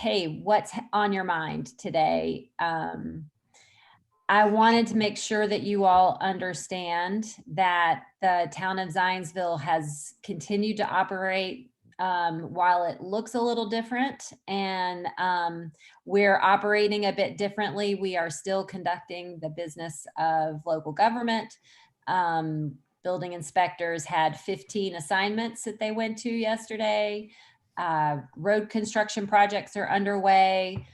hey, what's on your mind today? I wanted to make sure that you all understand that the town of Zionsville has continued to operate while it looks a little different, and we're operating a bit differently. We are still conducting the business of local government. Building inspectors had 15 assignments that they went to yesterday. Road construction projects are underway.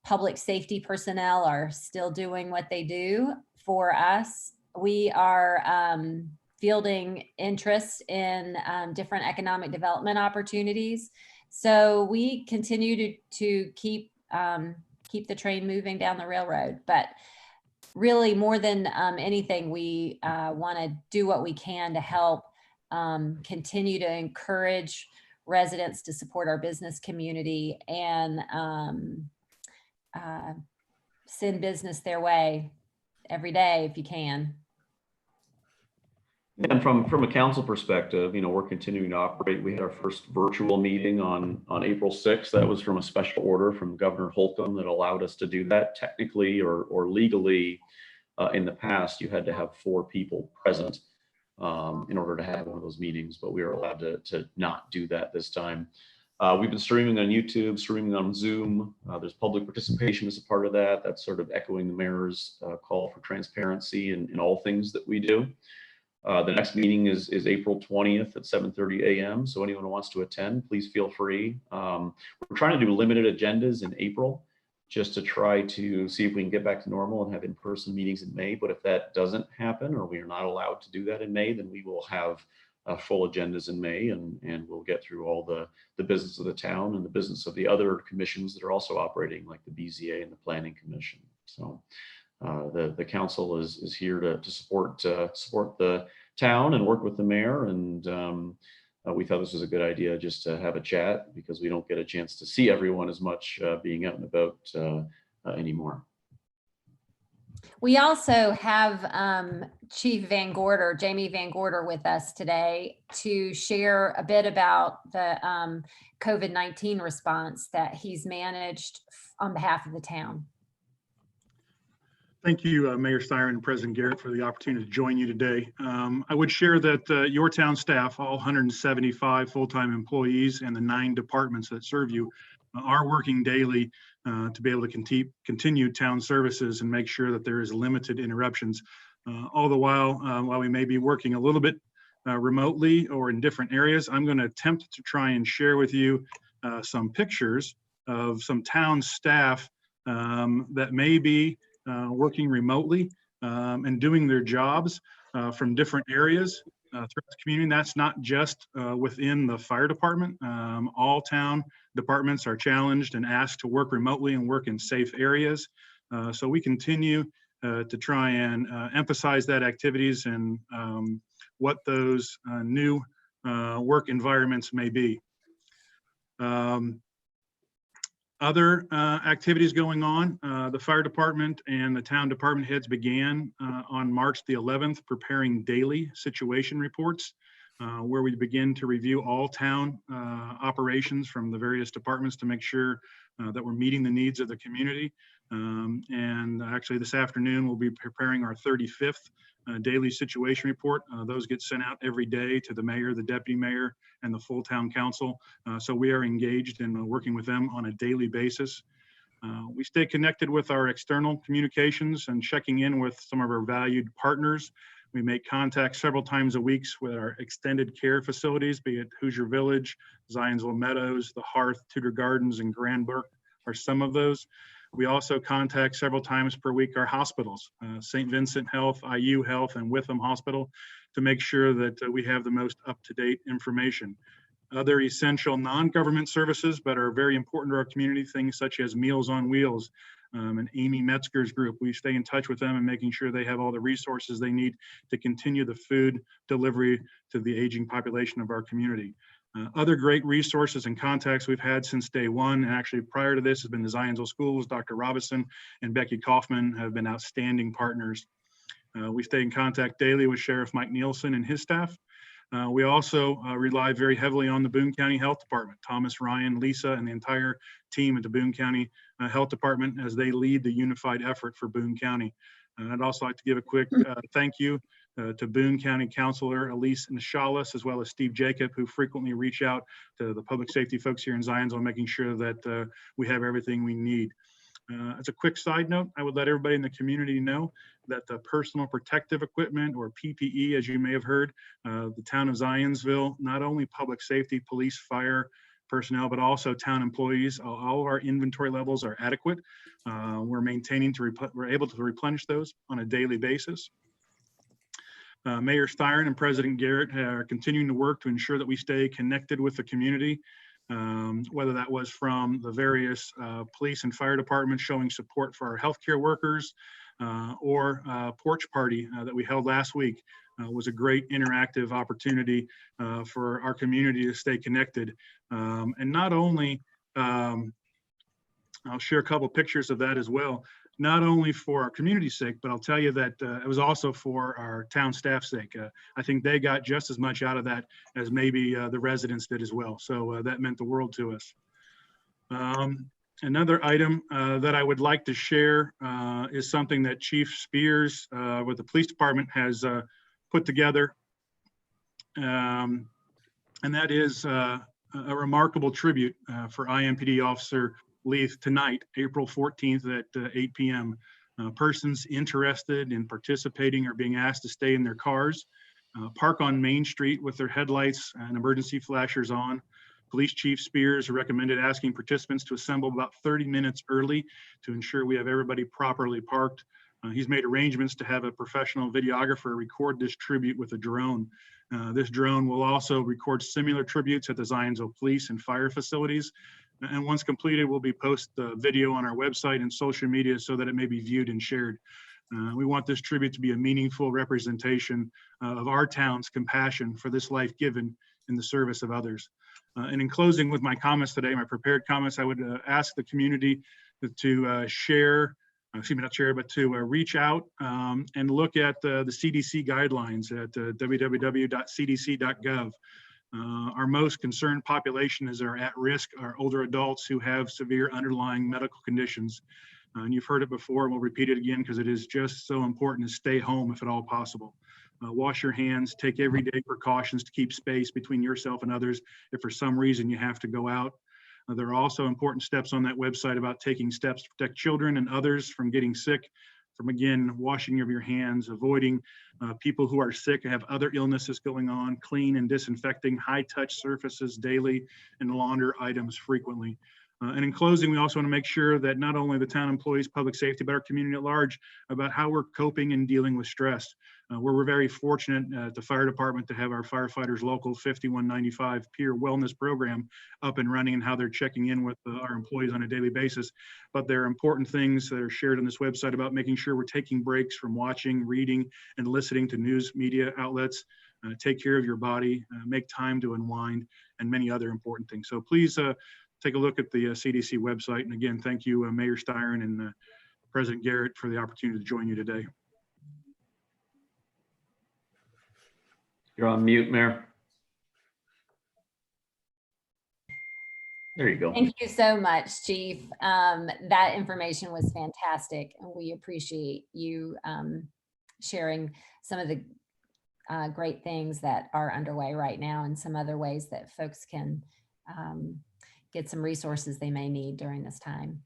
Public safety personnel are still doing what they do for us. We are fielding interest in different economic development opportunities. So we continue to keep the train moving down the railroad. But really, more than anything, we want to do what we can to help continue to encourage residents to support our business community and send business their way every day if you can. And from a council perspective, we're continuing to operate. We had our first virtual meeting on April 6th. That was from a special order from Governor Holcomb that allowed us to do that. Technically or legally, in the past, you had to have 4 people present in order to have one of those meetings, but we were allowed to not do that this time. We've been streaming on YouTube, streaming on Zoom. There's public participation as a part of that. That's sort of echoing the mayor's call for transparency in all things that we do. The next meeting is April 20th at 7:30 a.m. So anyone who wants to attend, please feel free. We're trying to do limited agendas in April just to try to see if we can get back to normal and have in-person meetings in May. But if that doesn't happen, or we are not allowed to do that in May, then we will have full agendas in May, and we'll get through all the business of the town and the business of the other commissions that are also operating, like the BZA and the Planning Commission. So the council is here to support the town and work with the mayor, and we thought this was a good idea just to have a chat, because we don't get a chance to see everyone as much being out and about anymore. We also have Chief Jamie Van Gorder with us today to share a bit about the COVID-19 response that he's managed on behalf of the town. Thank you, Mayor Styron and President Garrett, for the opportunity to join you today. I would share that your town staff, all 175 full-time employees and the 9 departments that serve you, are working daily to be able to continue town services and make sure that there is limited interruptions. All the while we may be working a little bit remotely or in different areas, I'm going to attempt to try and share with you some pictures of some town staff that may be working remotely and doing their jobs from different areas throughout the community. That's not just within the fire department. All town departments are challenged and asked to work remotely and work in safe areas. So we continue to try and emphasize that activities and what those new work environments may be. Other activities going on, the fire department and the town department heads began on March the 11th preparing daily situation reports where we begin to review all town operations from the various departments to make sure that we're meeting the needs of the community. And actually this afternoon we'll be preparing our 35th daily situation report. Those get sent out every day to the mayor, the deputy mayor, and the full town council. So we are engaged in working with them on a daily basis. We stay connected with our external communications and checking in with some of our valued partners. We make contact several times a week with our extended care facilities, be it Hoosier Village, Zionsville Meadows, the Hearth, Tudor Gardens, and Grand Burke are some of those. We also contact several times per week our hospitals, St. Vincent Health, IU Health, and Witham Hospital, to make sure that we have the most up-to-date information. Other essential non-government services but are very important to our community, things such as Meals on Wheels and Amy Metzger's group. We stay in touch with them and making sure they have all the resources they need to continue the food delivery to the aging population of our community. Other great resources and contacts we've had since day one, and actually prior to this, has been the Zionsville Schools. Dr. Robinson and Becky Kaufman have been outstanding partners. We stay in contact daily with Sheriff Mike Nielsen and his staff. We also rely very heavily on the Boone County Health Department, Thomas, Ryan, Lisa, and the entire team at the Boone County Health Department as they lead the unified effort for Boone County. And I'd also like to give a quick thank you to Boone County Councilor Elise Nishalis, as well as Steve Jacob, who frequently reach out to the public safety folks here in Zionsville, making sure that we have everything we need. As a quick side note, I would let everybody in the community know that the personal protective equipment, or PPE, as you may have heard, the town of Zionsville, not only public safety, police, fire personnel, but also town employees, all of our inventory levels are adequate. We're we're able to replenish those on a daily basis. Mayor Styron and President Garrett are continuing to work to ensure that we stay connected with the community, whether that was from the various police and fire departments showing support for our healthcare workers, or porch party that we held last week was a great interactive opportunity for our community to stay connected. And not only, I'll share a couple pictures of that as well, not only for our community's sake, but I'll tell you that it was also for our town staff's sake. I think they got just as much out of that as maybe the residents did as well. So that meant the world to us. Another item that I would like to share is something that Chief Spears with the police department has put together. And that is a remarkable tribute for IMPD Officer Leith tonight, April 14th at 8 p.m. Persons interested in participating are being asked to stay in their cars, park on Main Street with their headlights and emergency flashers on. Police Chief Spears recommended asking participants to assemble about 30 minutes early to ensure we have everybody properly parked. He's made arrangements to have a professional videographer record this tribute with a drone. This drone will also record similar tributes at the Zionsville Police and Fire facilities. And once completed, we'll be post the video on our website and social media so that it may be viewed and shared. We want this tribute to be a meaningful representation of our town's compassion for this life given in the service of others. And in closing with my comments today, my prepared comments, I would ask the community to share, excuse me, not share, but to reach out and look at the CDC guidelines at www.cdc.gov. Our most concerned population is our at-risk, our older adults who have severe underlying medical conditions. And you've heard it before, and we'll repeat it again because it is just so important to stay home if at all possible. Wash your hands, take everyday precautions to keep space between yourself and others if for some reason you have to go out. There are also important steps on that website about taking steps to protect children and others from getting sick, from again, washing of your hands, avoiding people who are sick and have other illnesses going on, clean and disinfecting high-touch surfaces daily, and launder items frequently. And in closing, we also want to make sure that not only the town employees, public safety, but our community at large about how we're coping and dealing with stress. We're very fortunate at the fire department to have our firefighters local 5195 peer wellness program up and running, and how they're checking in with our employees on a daily basis. But there are important things that are shared on this website about making sure we're taking breaks from watching, reading, and listening to news media outlets. Take care of your body, make time to unwind, and many other important things. So please take a look at the CDC website. And again, thank you, Mayor Styron and President Garrett, for the opportunity to join you today. You're on mute, Mayor. There you go. Thank you so much, Chief. That information was fantastic, and we appreciate you sharing some of the great things that are underway right now and some other ways that folks can get some resources they may need during this time.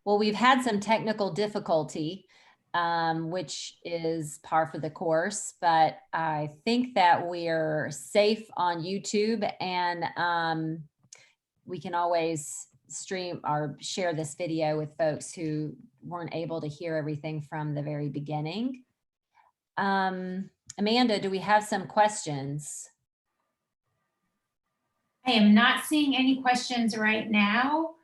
Well, we've had some technical difficulty, which is par for the course, but I think that we're safe on YouTube, and we can always stream or share this video with folks who weren't able to hear everything from the very beginning. Amanda, do we have some questions? I am not seeing any questions right now.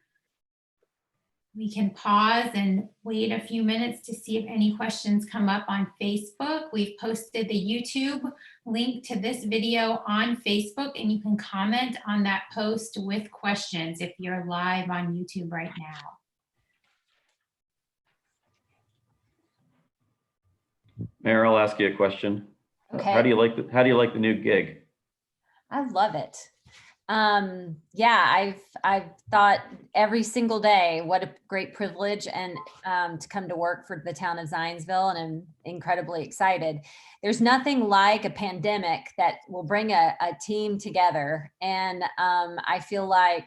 We can pause and wait a few minutes to see if any questions come up on Facebook. We've posted the YouTube link to this video on Facebook, and you can comment on that post with questions if you're live on YouTube right now. Mayor, I'll ask you a question. Okay. How do you like the new gig? I love it. Yeah, I've thought every single day, what a great privilege and to come to work for the town of Zionsville, and I'm incredibly excited. There's nothing like a pandemic that will bring a team together. And I feel like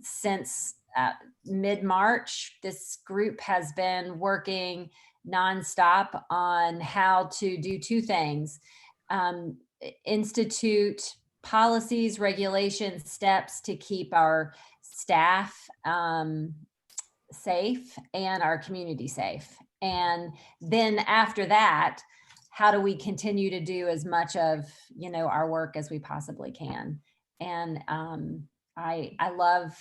since mid-March, this group has been working nonstop on how to do two things. Institute policies, regulations, steps to keep our staff safe and our community safe. And then after that, how do we continue to do as much of, our work as we possibly can? And I love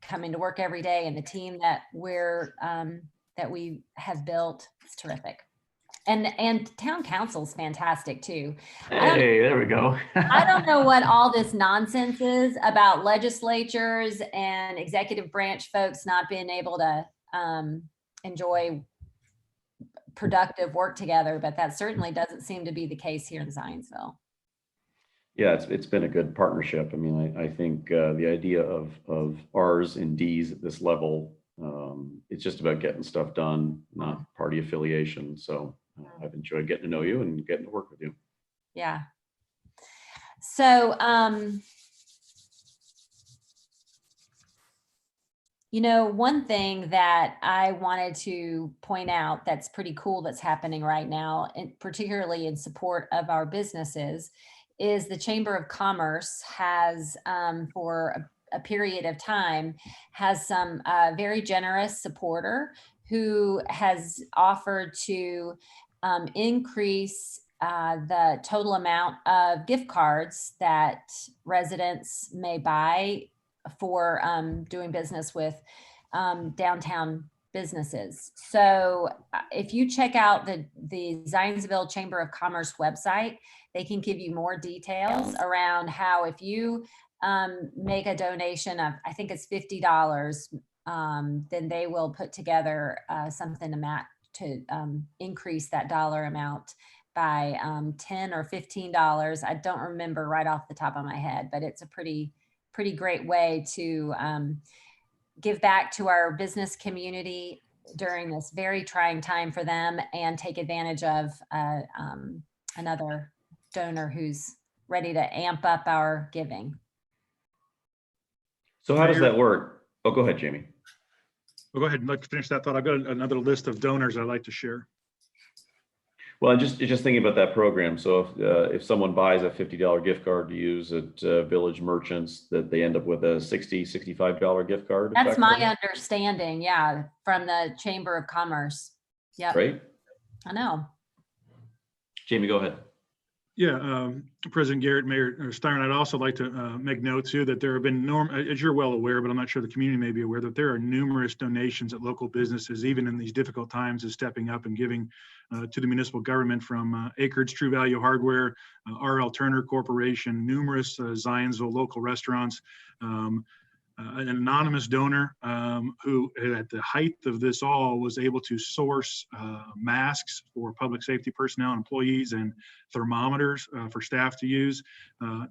coming to work every day, and the team that we have built is terrific. And town council's fantastic too. Hey, there we go. I don't know what all this nonsense is about legislatures and executive branch folks not being able to enjoy productive work together, but that certainly doesn't seem to be the case here in Zionsville. Yeah, it's been a good partnership. I mean, I think the idea of R's and D's at this level, it's just about getting stuff done, not party affiliation. So I've enjoyed getting to know you and getting to work with you. Yeah. So, one thing that I wanted to point out that's pretty cool that's happening right now, and particularly in support of our businesses, is the Chamber of Commerce has, for a period of time, has some very generous supporter who has offered to increase the total amount of gift cards that residents may buy for doing business with downtown businesses. So if you check out the Zionsville Chamber of Commerce website, they can give you more details around how, if you make a donation of, I think it's $50, then they will put together something to increase that dollar amount by $10 or $15. I don't remember right off the top of my head, but it's a pretty great way to give back to our business community during this very trying time for them, and take advantage of another donor who's ready to amp up our giving. So how does that work? Oh, go ahead, Jamie. Well, go ahead and let's finish that thought. I've got another list of donors I'd like to share. Well, I'm just thinking about that program. So if someone buys a $50 gift card to use at Village Merchants, that they end up with a $65 gift card. That's my understanding. Yeah. From the Chamber of Commerce. Yeah. Right. I know. Jamie, go ahead. Yeah, President Garrett, Mayor Stein, I'd also like to make note too that there have been, as you're well aware, but I'm not sure the community may be aware, that there are numerous donations that local businesses, even in these difficult times, is stepping up and giving to the municipal government, from Acreage True Value Hardware, R.L. Turner Corporation, numerous Zionsville local restaurants, an anonymous donor who at the height of this all was able to source masks for public safety personnel and employees, and thermometers for staff to use.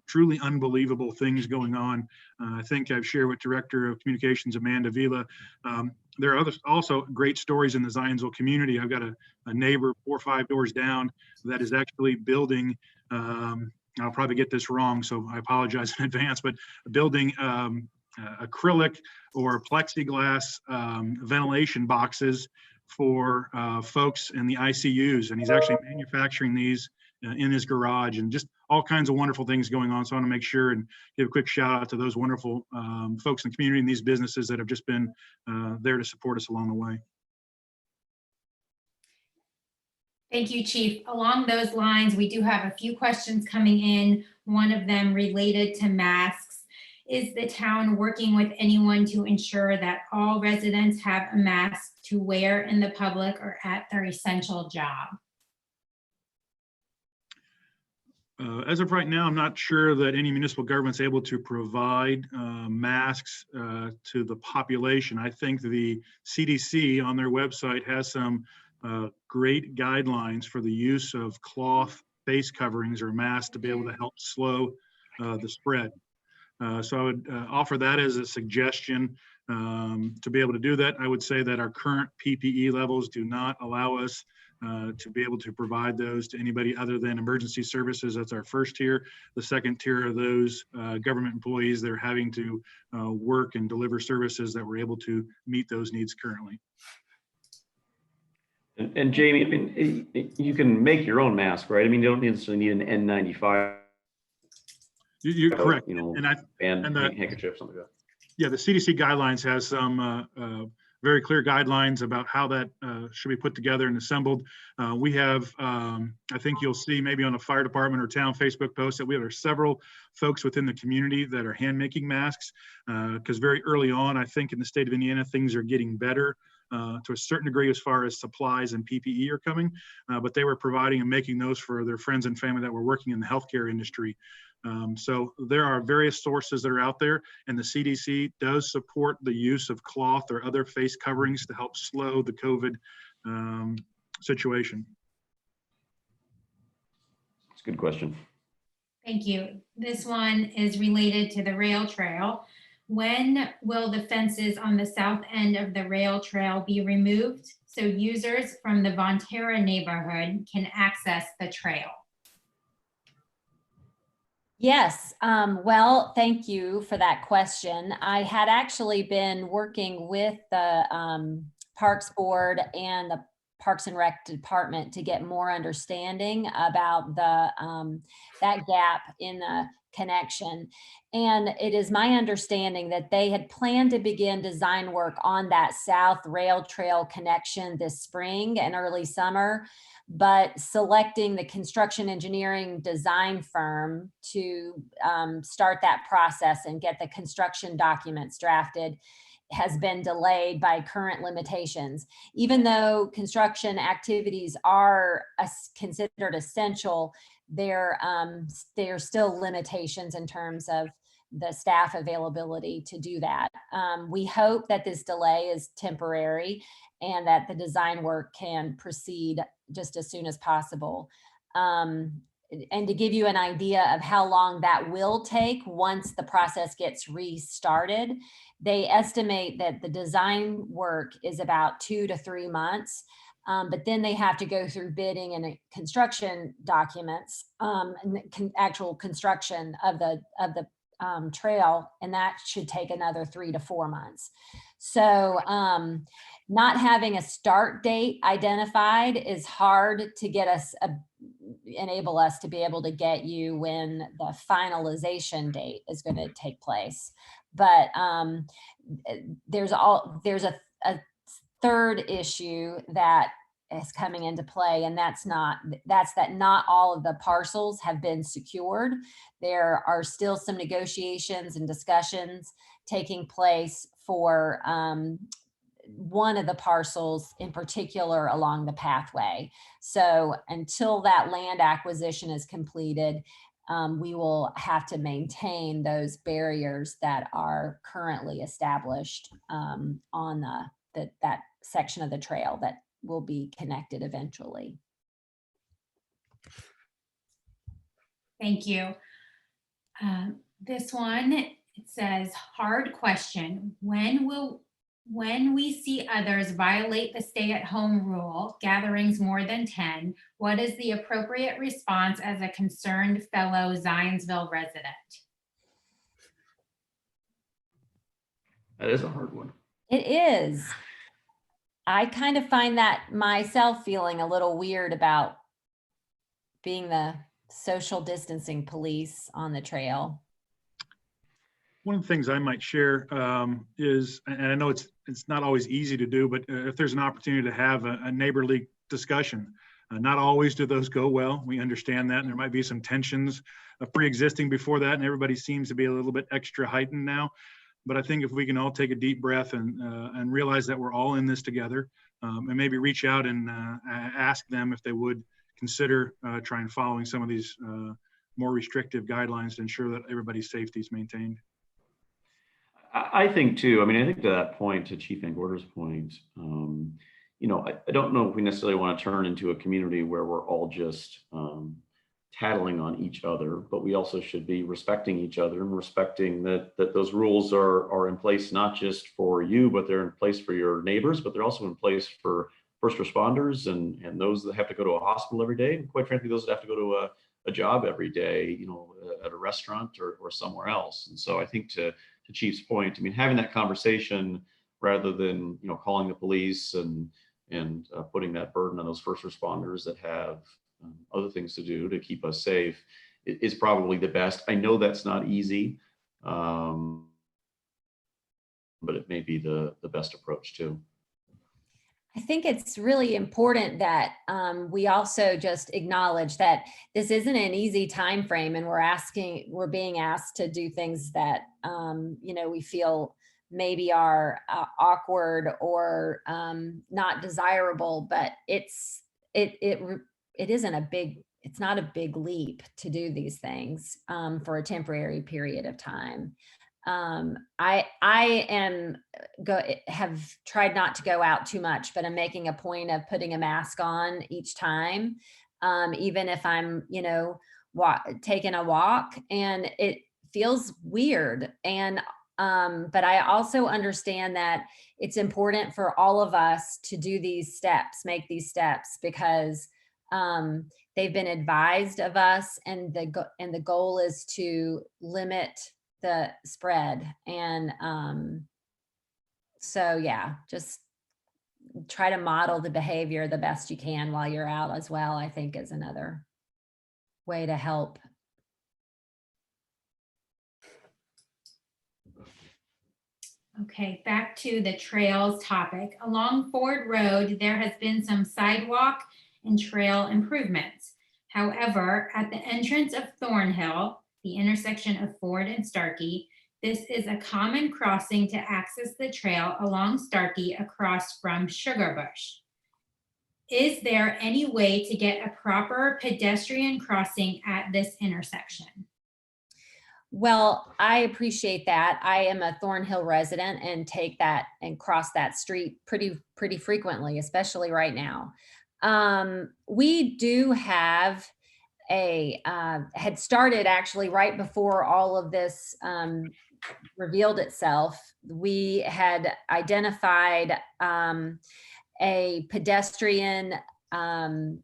Truly unbelievable things going on. I think I've shared with Director of Communications Amanda Vila. There are also great stories in the Zionsville community. I've got a neighbor 4 or 5 doors down that is actually building, I'll probably get this wrong, so I apologize in advance, but building acrylic or plexiglass ventilation boxes for folks in the ICUs, and he's actually manufacturing these in his garage, and just all kinds of wonderful things going on. So I want to make sure and give a quick shout out to those wonderful folks in the community and these businesses that have just been there to support us along the way. Thank you, Chief. Along those lines, we do have a few questions coming in, one of them related to masks. Is the town working with anyone to ensure that all residents have a mask to wear in the public or at their essential job? As of right now, I'm not sure that any municipal government's able to provide masks to the population. I think the CDC on their website has some great guidelines for the use of cloth face coverings or masks to be able to help slow the spread. So I would offer that as a suggestion to be able to do that. I would say that our current PPE levels do not allow us to be able to provide those to anybody other than emergency services. That's our first tier. The second tier are those government employees that are having to work and deliver services that we're able to meet those needs currently. And Jamie, I mean, you can make your own mask, right? I mean, you don't necessarily need an N95. You're correct. You know, and the handkerchief, something like that. Yeah, the CDC guidelines has some very clear guidelines about how that should be put together and assembled. We have, I think you'll see maybe on a fire department or town Facebook post that we have several folks within the community that are hand making masks, because very early on, I think in the state of Indiana, things are getting better to a certain degree as far as supplies and PPE are coming, but they were providing and making those for their friends and family that were working in the healthcare industry. So there are various sources that are out there, and the CDC does support the use of cloth or other face coverings to help slow the COVID situation. It's a good question. Thank you. This one is related to the rail trail. When will the fences on the south end of the rail trail be removed so users from the Vonterra neighborhood can access the trail? Yes, well, thank you for that question. I had actually been working with the Parks Board and the Parks and Rec Department to get more understanding about the that gap in the connection. And it is my understanding that they had planned to begin design work on that South Rail Trail connection this spring and early summer, but selecting the construction engineering design firm to start that process and get the construction documents drafted has been delayed by current limitations. Even though construction activities are considered essential, there are still limitations in terms of the staff availability to do that. We hope that this delay is temporary and that the design work can proceed just as soon as possible. And to give you an idea of how long that will take once the process gets restarted, they estimate that the design work is about 2 to 3 months. But then they have to go through bidding and construction documents, and actual construction of the trail, and that should take another 3 to 4 months. So not having a start date identified is hard to get us, enable us to be able to get you when the finalization date is going to take place. But there's a third issue that is coming into play, and that's that not all of the parcels have been secured. There are still some negotiations and discussions taking place for one of the parcels in particular along the pathway. So until that land acquisition is completed, we will have to maintain those barriers that are currently established on that section of the trail that will be connected eventually. Thank you. This one, it says, hard question. When we see others violate the stay-at-home rule, gatherings more than 10, what is the appropriate response as a concerned fellow Zionsville resident? That is a hard one. It is. I kind of find that myself feeling a little weird about being the social distancing police on the trail. One of the things I might share is, and I know it's not always easy to do, but if there's an opportunity to have a neighborly discussion, not always do those go well. We understand that, and there might be some tensions pre-existing before that, and everybody seems to be a little bit extra heightened now. But I think if we can all take a deep breath and realize that we're all in this together, and maybe reach out and ask them if they would consider trying following some of these more restrictive guidelines to ensure that everybody's safety is maintained. I think too, I mean, I think to that point, to Chief Van Gorder's point, I don't know if we necessarily want to turn into a community where we're all just tattling on each other, but we also should be respecting each other and respecting that those rules are in place, not just for you, but they're in place for your neighbors, but they're also in place for first responders and those that have to go to a hospital every day. And quite frankly, those that have to go to a job every day, at a restaurant or somewhere else. And so I think to Chief's point, I mean, having that conversation rather than, calling the police and putting that burden on those first responders that have other things to do to keep us safe is probably the best. I know that's not easy, but it may be the best approach too. I think it's really important that we also just acknowledge that this isn't an easy time frame, and we're being asked to do things that we feel maybe are awkward or not desirable. But it isn't it's not a big leap to do these things for a temporary period of time. I have tried not to go out too much, but I'm making a point of putting a mask on each time, even if I'm, taking a walk, and it feels weird. And but I also understand that it's important for all of us to do these steps, make these steps, because they've been advised of us, and the goal is to limit the spread. And so yeah, just try to model the behavior the best you can while you're out as well, I think, is another way to help. Okay, back to the trails topic. Along Ford Road, there has been some sidewalk and trail improvements. However, at the entrance of Thornhill, the intersection of Ford and Starkey, this is a common crossing to access the trail along Starkey across from Sugarbush. Is there any way to get a proper pedestrian crossing at this intersection? Well, I appreciate that. I am a Thornhill resident and take that and cross that street pretty frequently, especially right now. We do have had started actually right before all of this revealed itself. We had identified a pedestrian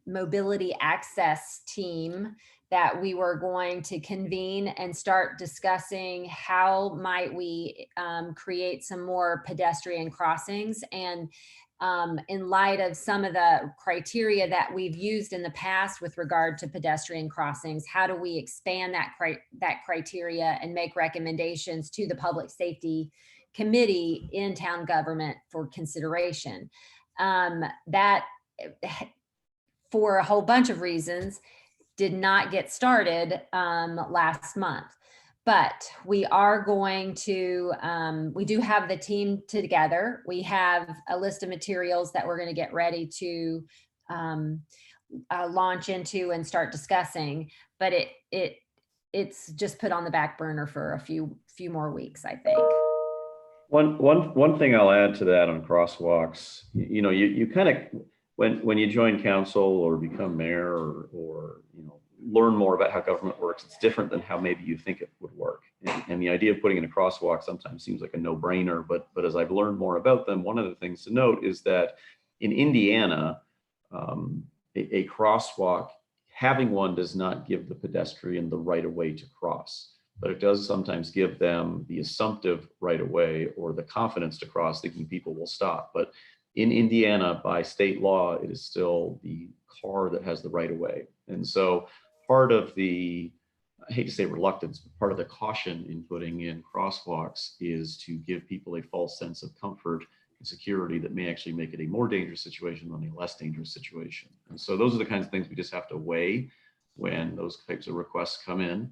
mobility access team that we were going to convene and start discussing how might we create some more pedestrian crossings. And in light of some of the criteria that we've used in the past with regard to pedestrian crossings, how do we expand that criteria and make recommendations to the Public Safety Committee in town government for consideration? That, for a whole bunch of reasons, did not get started last month. But we are going to, we do have the team together. We have a list of materials that we're going to get ready to launch into and start discussing. But it's just put on the back burner for a few more weeks, I think. One thing I'll add to that on crosswalks, you kind of, when you join council or become mayor or learn more about how government works, it's different than how maybe you think it would work. And the idea of putting in a crosswalk sometimes seems like a no-brainer, but as I've learned more about them, one of the things to note is that in Indiana, a crosswalk, having one does not give the pedestrian the right of way to cross, but it does sometimes give them the assumptive right of way or the confidence to cross, thinking people will stop. But in Indiana, by state law, it is still the car that has the right of way. And so part of the, I hate to say reluctance, but part of the caution in putting in crosswalks is to give people a false sense of comfort and security that may actually make it a more dangerous situation than a less dangerous situation. And so those are the kinds of things we just have to weigh when those types of requests come in,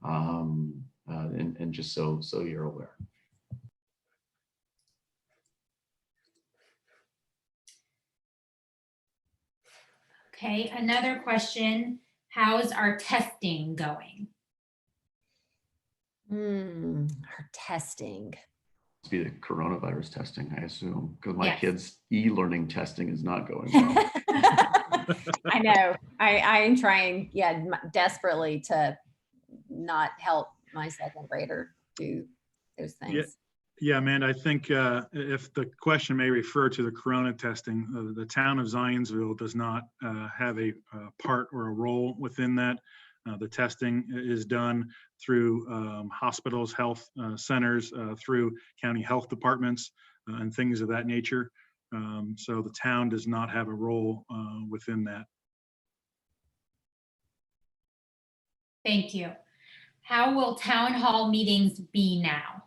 and just so you're aware. Okay, another question. How's our testing going? Our testing. Must be the coronavirus testing, I assume, because my Yes. kids' e-learning testing is not going well. I know. I am trying, desperately to not help my second grader do those things. Yeah, Amanda, I think if the question may refer to the corona testing, the town of Zionsville does not have a part or a role within that. The testing is done through hospitals, health centers, through county health departments, and things of that nature. So the town does not have a role within that. Thank you. How will town hall meetings be now?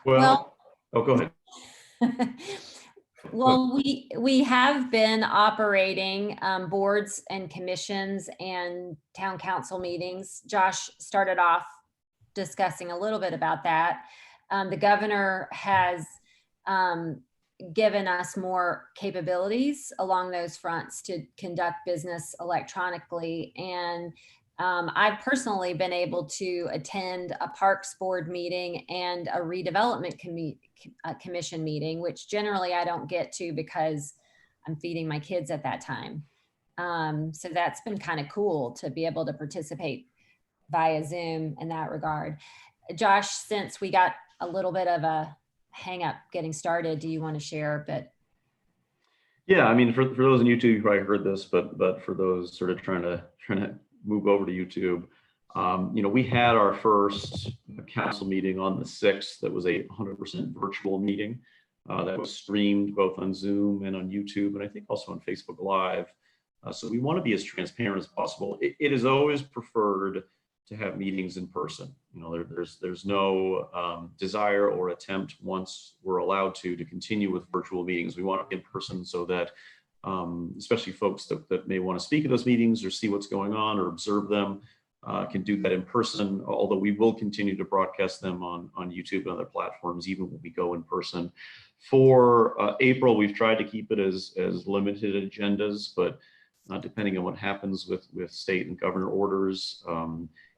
Well, oh, go ahead. Well, we have been operating boards and commissions and town council meetings. Josh started off discussing a little bit about that. The governor has given us more capabilities along those fronts to conduct business electronically. And I've personally been able to attend a Parks Board meeting and a redevelopment commission meeting, which generally I don't get to because I'm feeding my kids at that time. So that's been kind of cool to be able to participate via Zoom in that regard. Josh, since we got a little bit of a hang up getting started, do you want to share a bit? Yeah, I mean, for those on YouTube, you probably heard this, but for those sort of trying to move over to YouTube, we had our first council meeting on the 6th. That was a 100% virtual meeting that was streamed both on Zoom and on YouTube, and I think also on Facebook Live. So we want to be as transparent as possible. It is always preferred to have meetings in person. There's no desire or attempt, once we're allowed to continue with virtual meetings. We want to be in person so that especially folks that may want to speak at those meetings or see what's going on or observe them can do that in person, although we will continue to broadcast them on YouTube and other platforms even when we go in person. For April, we've tried to keep it as limited agendas, but depending on what happens with state and governor orders,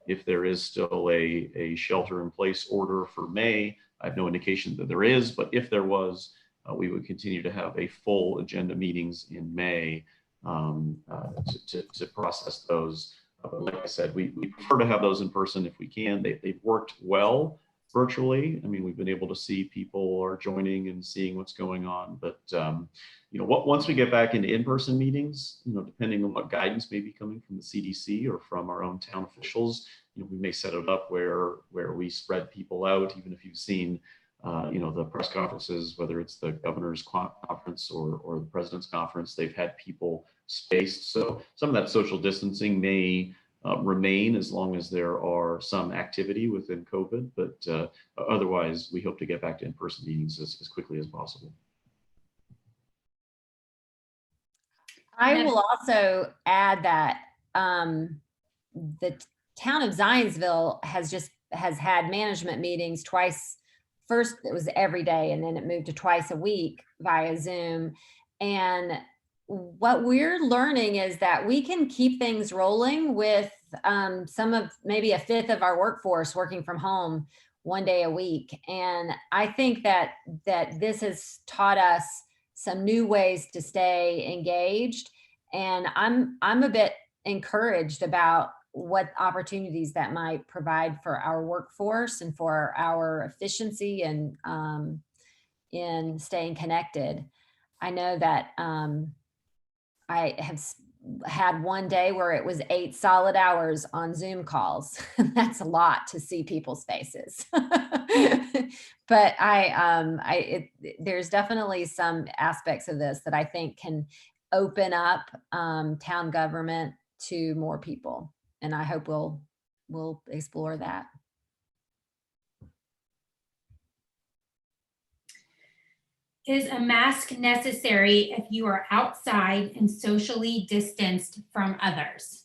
if there is still a shelter in place order for May, I have no indication that there is, but if there was, we would continue to have a full agenda meetings in May to process those. Like I said, we prefer to have those in person if we can. They've worked well virtually. I mean, we've been able to see people are joining and seeing what's going on. But once we get back into in-person meetings, depending on what guidance may be coming from the CDC or from our own town officials, we may set it up where we spread people out. Even if you've seen, the press conferences, whether it's the governor's conference or the president's conference, they've had people spaced. So some of that social distancing may remain as long as there are some activity within COVID, but otherwise we hope to get back to in-person meetings as quickly as possible. I will also add that the town of Zionsville has had management meetings twice. First, it was every day, and then it moved to twice a week via Zoom. And what we're learning is that we can keep things rolling with some of maybe a fifth of our workforce working from home one day a week. And I think that this has taught us some new ways to stay engaged. And I'm a bit encouraged about what opportunities that might provide for our workforce and for our efficiency and in staying connected. I know that I have had one day where it was 8 solid hours on Zoom calls. That's a lot to see people's faces. But there's definitely some aspects of this that I think can open up town government to more people. And I hope we'll explore that. Is a mask necessary if you are outside and socially distanced from others?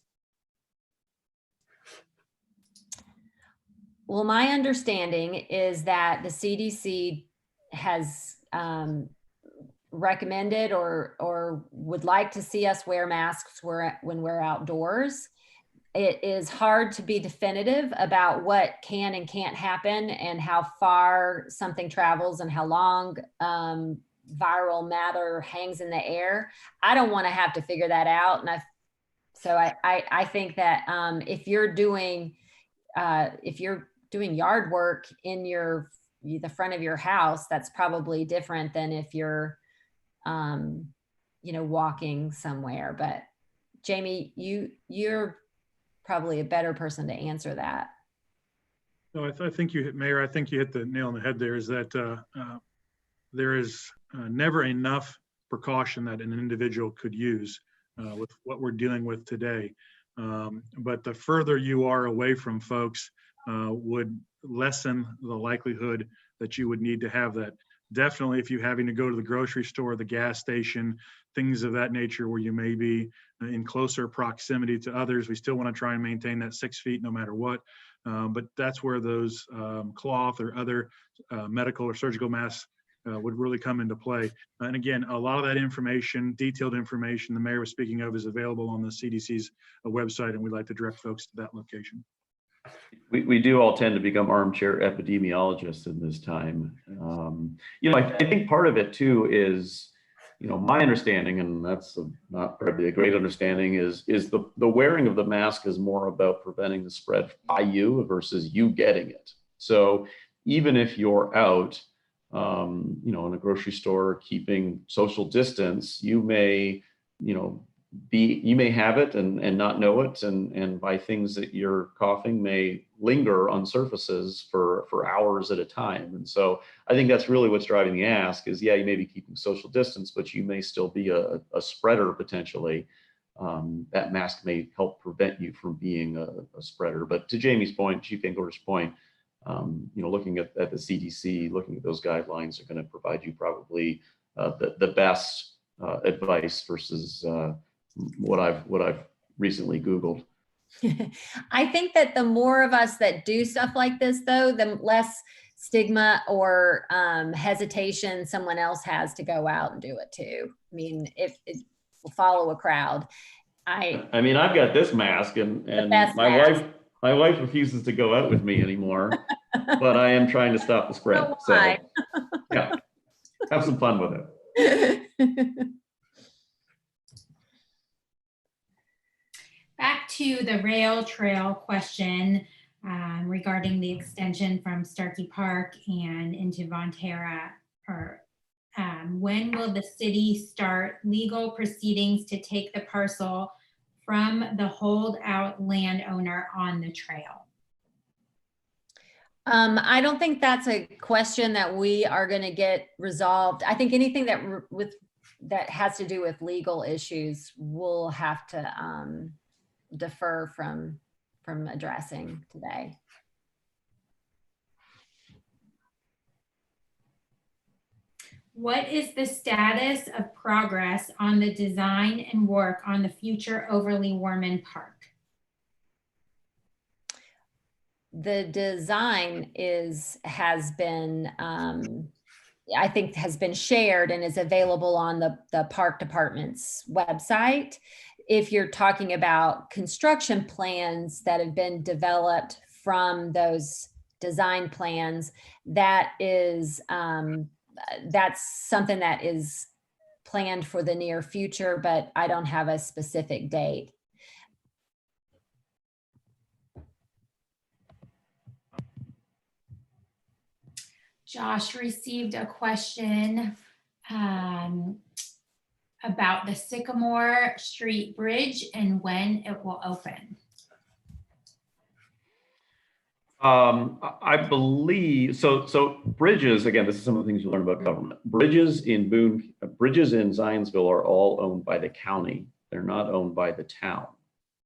Well, my understanding is that the CDC has recommended or would like to see us wear masks when we're outdoors. it is hard to be definitive about what can and can't happen and how far something travels and how long viral matter hangs in the air. I don't want to have to figure that out. And I think that if you're doing yard work in the front of your house, that's probably different than if you're walking somewhere. But Jamie, you're probably a better person to answer that. No, I think you hit, Mayor, I think you hit the nail on the head there, is that there is never enough precaution that an individual could use with what we're dealing with today. But the further you are away from folks would lessen the likelihood that you would need to have that. Definitely if you're having to go to the grocery store, the gas station, things of that nature where you may be in closer proximity to others, we still want to try and maintain that 6 feet no matter what. But that's where those cloth or other medical or surgical masks would really come into play. And again, a lot of that information, detailed information the mayor was speaking of, is available on the CDC's website, and we'd like to direct folks to that location. We do all tend to become armchair epidemiologists in this time. I think part of it too is, my understanding, and that's not probably a great understanding, is the wearing of the mask is more about preventing the spread by you versus you getting it. So even if you're out, in a grocery store, keeping social distance, you may have it and not know it, and by things that you're coughing may linger on surfaces for hours at a time. And so I think that's really what's driving the ask is, you may be keeping social distance, but you may still be a spreader potentially. That mask may help prevent you from being a spreader. But to Jamie's point, Chief Engler's point, looking at the CDC, looking at those guidelines are going to provide you probably the best advice versus what I've recently Googled. I think that the more of us that do stuff like this, though, the less stigma or hesitation someone else has to go out and do it too. I mean, if it will follow a crowd. I've got this mask, and my wife refuses to go out with me anymore, but I am trying to stop the spread. So yeah, have some fun with it. Back to the rail trail question regarding the extension from Starkey Park and into Vonterra. When will the city start legal proceedings to take the parcel from the holdout landowner on the trail? I don't think that's a question that we are going to get resolved. I think anything that has to do with legal issues, we'll have to defer from addressing today. What is the status of progress on the design and work on the future Overly Warman Park? The design has been shared and is available on the park department's website. If you're talking about construction plans that have been developed from those design plans, that's something that is planned for the near future, but I don't have a specific date. Josh received a question about the Sycamore Street Bridge and when it will open. I believe so. Bridges, again, this is some of the things you learn about government. Bridges in Zionsville are all owned by the county. They're not owned by the town.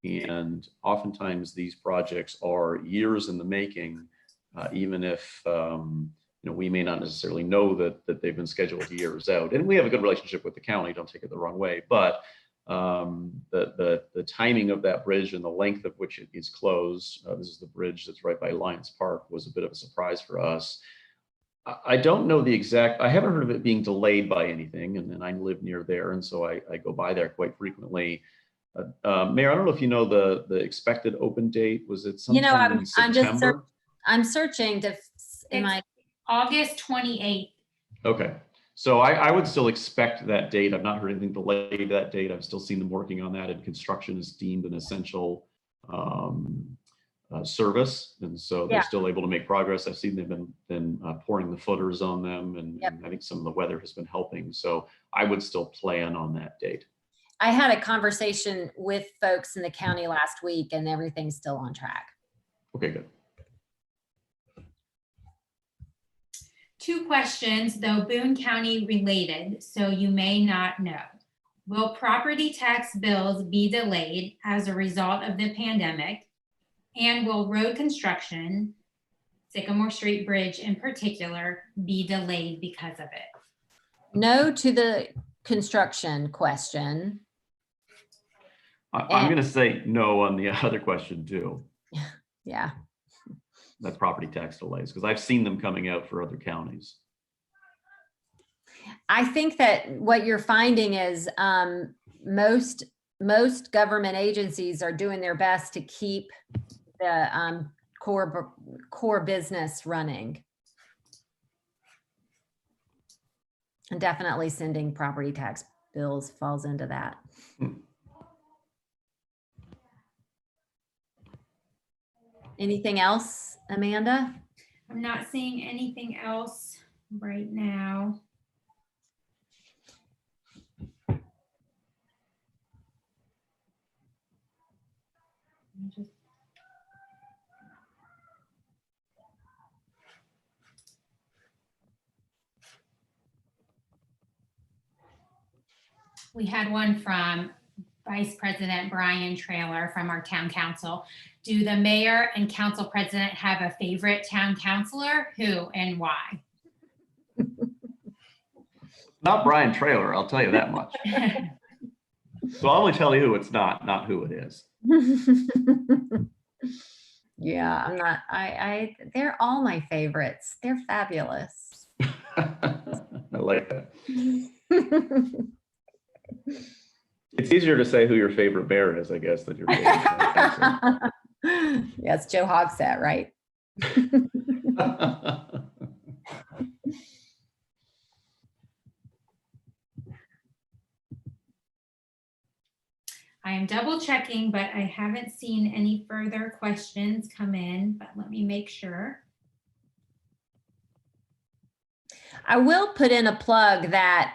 And oftentimes these projects are years in the making, even if we may not necessarily know that they've been scheduled years out. And we have a good relationship with the county, don't take it the wrong way, but the timing of that bridge and the length of which it is closed, this is the bridge that's right by Lions Park, was a bit of a surprise for us. I don't know the exact, I haven't heard of it being delayed by anything, and I live near there, and so I go by there quite frequently. Mayor, I don't know if you know the expected open date. Was it You know, sometime in I'm just September? I'm searching to, am I, August 28th. Okay, so I would still expect that date. I've not heard anything delayed to that date. I've still seen them working on that, and construction is deemed an essential service, and so they're Yeah. still able to make progress. I've seen they've been pouring the footers on them, and, Yep. and I think some of the weather has been helping. So I would still plan on that date. I had a conversation with folks in the county last week and everything's still on track. Okay, good. 2 questions, though Boone County related, so you may not know. Will property tax bills be delayed as a result of the pandemic? And will road construction, Sycamore Street Bridge in particular, be delayed because of it? No to the construction question. I'm going to say no on the other question too. Yeah. That's property tax delays, because I've seen them coming out for other counties. I think that what you're finding is most government agencies are doing their best to keep the core business running. And definitely sending property tax bills falls into that. Anything else, Amanda? I'm not seeing anything else right now. We had one from Vice President Brian Traylor from our town council. Do the mayor and council president have a favorite town councilor? Who and why? Not Brian Traylor, I'll tell you that much. So I'll only tell you who it's not who it is. Yeah, I'm not, they're all my favorites. They're fabulous. I like that. It's easier to say who your favorite bear is, I guess, than your favorite. Yes, Joe Hogsett, right? I am double checking, but I haven't seen any further questions come in, but let me make sure. I will put in a plug that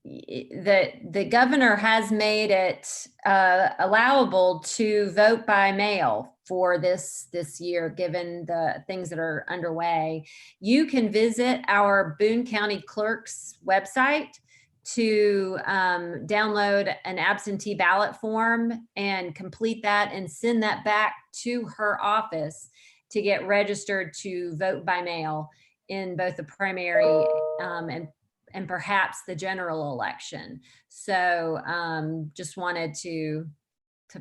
the governor has made it allowable to vote by mail for this year, given the things that are underway. You can visit our Boone County Clerk's website to download an absentee ballot form and complete that and send that back to her office to get registered to vote by mail in both the primary and perhaps the general election. So just wanted to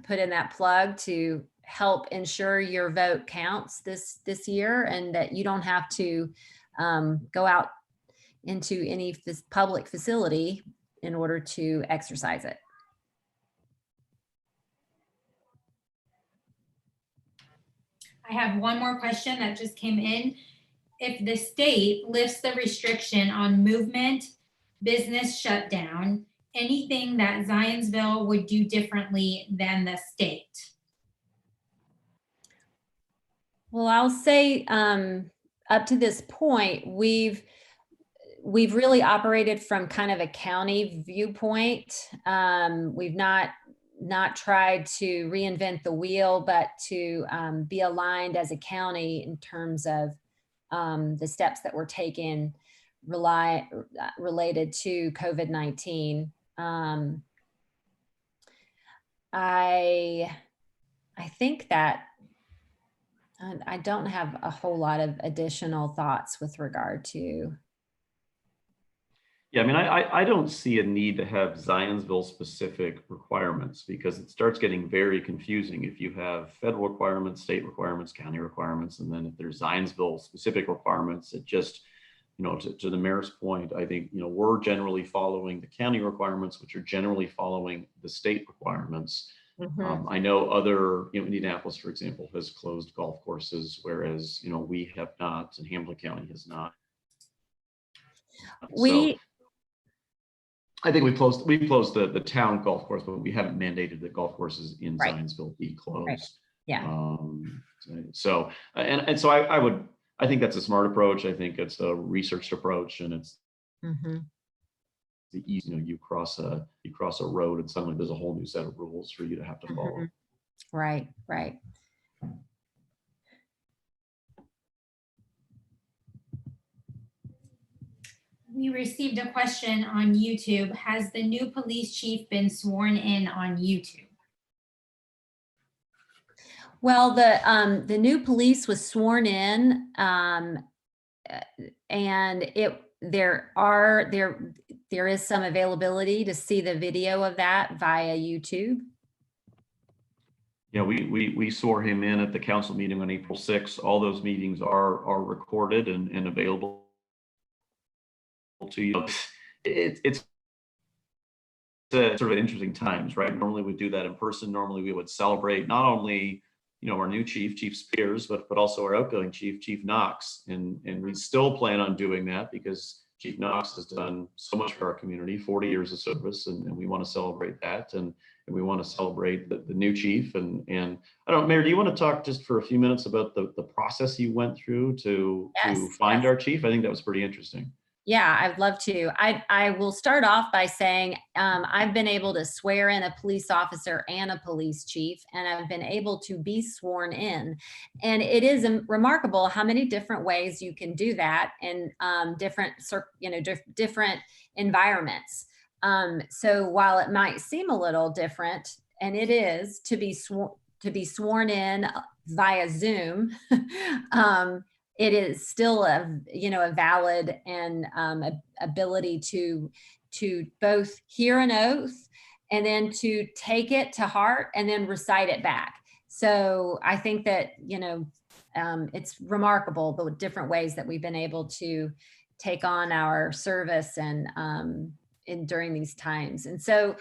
put in that plug to help ensure your vote counts this year, and that you don't have to go out into any public facility in order to exercise it. I have one more question that just came in. If the state lifts the restriction on movement, business shutdown, anything that Zionsville would do differently than the state? Well, I'll say up to this point, we've really operated from kind of a county viewpoint. We've not tried to reinvent the wheel, but to be aligned as a county in terms of the steps that were taken related to COVID-19. I think that I don't have a whole lot of additional thoughts with regard to. Yeah, I mean, I don't see a need to have Zionsville specific requirements, because it starts getting very confusing if you have federal requirements, state requirements, county requirements, and then if there's Zionsville specific requirements, it just to the mayor's point, I think, we're generally following the county requirements, which are generally following the state requirements. I know other, Indianapolis, for example, has closed golf courses, whereas, we have not, and Hamilton County has not. So I think we closed the town golf course, but we haven't mandated that golf courses in Right. Zionsville be closed. Right. Yeah. So I think that's a smart approach. I think it's a researched approach, and it's the easy, you cross a road and suddenly there's a whole new set of rules for you to have to follow. Right, right. We received a question on YouTube. Has the new police chief been sworn in on YouTube? Well, the new police was sworn in, and there is some availability to see the video of that via YouTube. Yeah, we swore him in at the council meeting on April 6th. All those meetings are recorded and available to you. It's sort of interesting times, right? Normally we do that in person. Normally we would celebrate not only our new chief Spears, but also our outgoing Chief Knox, and we still plan on doing that because Chief Knox has done so much for our community, 40 years of service, and we want to celebrate that, and we want to celebrate the new chief. And I don't know, Mayor, do you want to talk just for a few minutes about the process you went through to find our chief? I think that was pretty interesting. Yeah, I'd love to. I will start off by saying I've been able to swear in a police officer and a police chief, and I've been able to be sworn in. And it is remarkable how many different ways you can do that in different environments. So while it might seem a little different, and it is to be sworn in via Zoom, it is still a valid and ability to both hear an oath and then to take it to heart and then recite it back. So I think that it's remarkable the different ways that we've been able to take on our service and during these times. And so,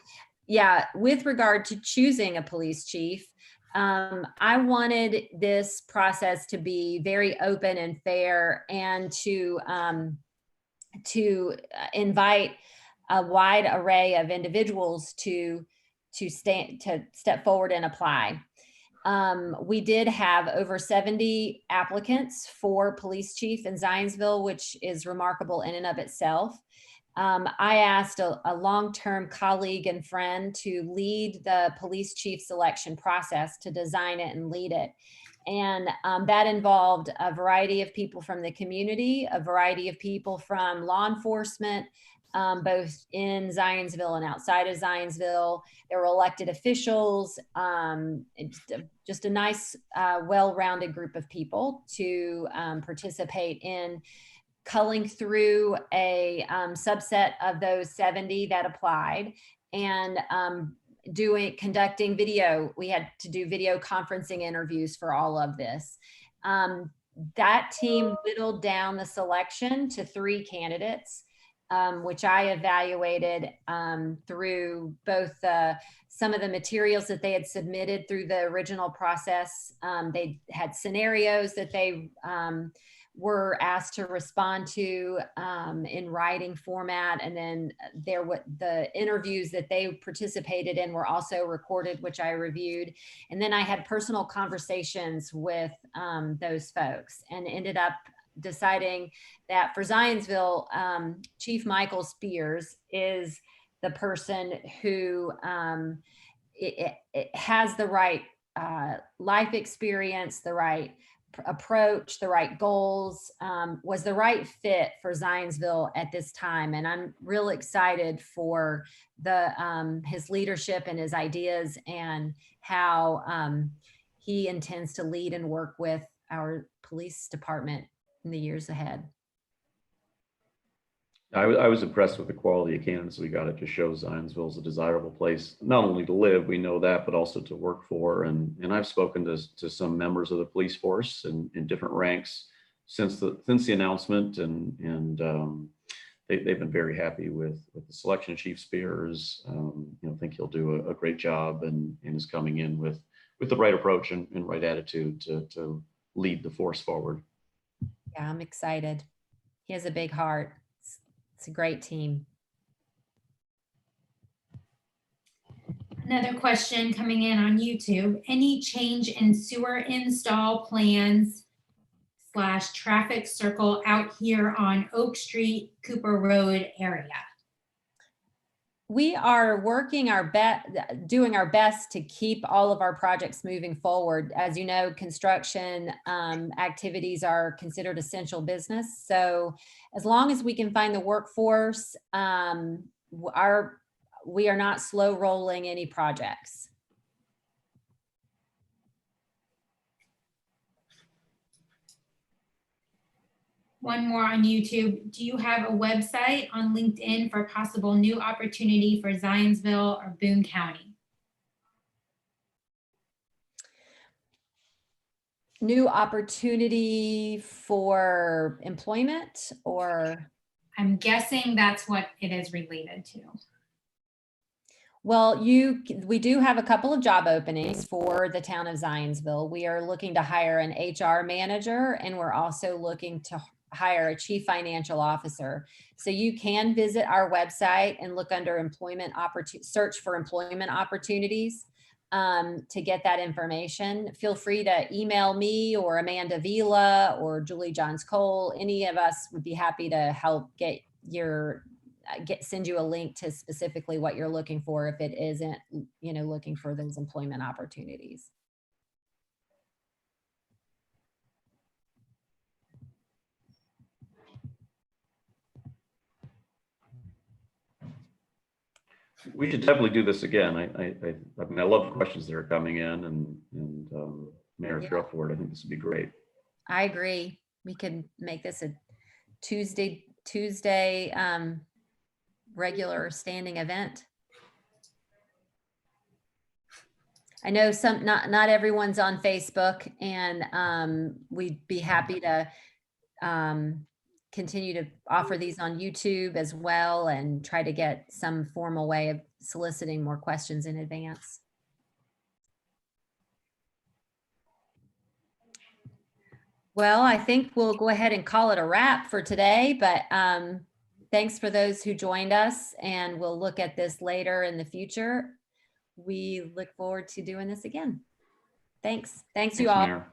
yeah, with regard to choosing a police chief, I wanted this process to be very open and fair, and to invite a wide array of individuals to step forward and apply. We did have over 70 applicants for police chief in Zionsville, which is remarkable in and of itself. I asked a long-term colleague and friend to lead the police chief selection process, to design it and lead it. And that involved a variety of people from the community, a variety of people from law enforcement, both in Zionsville and outside of Zionsville. There were elected officials, just a nice, well-rounded group of people to participate in culling through a subset of those 70 that applied, and conducting video. We had to do video conferencing interviews for all of this. That team whittled down the selection to 3 candidates, which I evaluated through both some of the materials that they had submitted through the original process. They had scenarios that they were asked to respond to in writing format, and then the interviews that they participated in were also recorded, which I reviewed. And then I had personal conversations with those folks, and ended up deciding that for Zionsville, Chief Michael Spears is the person who it has the right life experience, the right approach, the right goals, was the right fit for Zionsville at this time. And I'm real excited for his leadership and his ideas, and how he intends to lead and work with our police department in the years ahead. I was impressed with the quality of candidates we got. It just shows Zionsville is a desirable place, not only to live, we know that, but also to work for. And I've spoken to some members of the police force in different ranks, since the announcement, and they've been very happy with the selection of Chief Spears. Think he'll do a great job, and is coming in with the right approach and right attitude to lead the force forward. Yeah, I'm excited. He has a big heart. It's a great team. Another question coming in on YouTube. Any change in sewer install plans / traffic circle out here on Oak Street, Cooper Road area? We are working doing our best to keep all of our projects moving forward. As you know, construction activities are considered essential business. So as long as we can find the workforce, we are not slow rolling any projects. One more on YouTube. Do you have a website on LinkedIn for possible new opportunity for Zionsville or Boone County? New opportunity for employment, or? I'm guessing that's what it is related to. Well, we do have a couple of job openings for the town of Zionsville. We are looking to hire an HR manager, and we're also looking to hire a chief financial officer. So you can visit our website and look under search for employment opportunities to get that information. Feel free to email me or Amanda Vila or Julie Johns Cole. Any of us would be happy to help send you a link to specifically what you're looking for if it isn't, looking for those employment opportunities. We should definitely do this again. I mean, I love the questions that are coming in, and Mayor, if you're up for it, I think this would be great. I agree. We could make this a Tuesday regular standing event. I know not everyone's on Facebook, and we'd be happy to continue to offer these on YouTube as well, and try to get some formal way of soliciting more questions in advance. Well, I think we'll go ahead and call it a wrap for today, but thanks for those who joined us, and we'll look at this later in the future. We look forward to doing this again. Thanks you all. Mayor.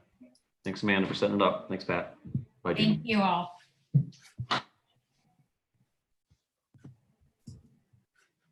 Thanks, Amanda, for setting it up. Thanks, Pat. Bye, Jim. Thank you all.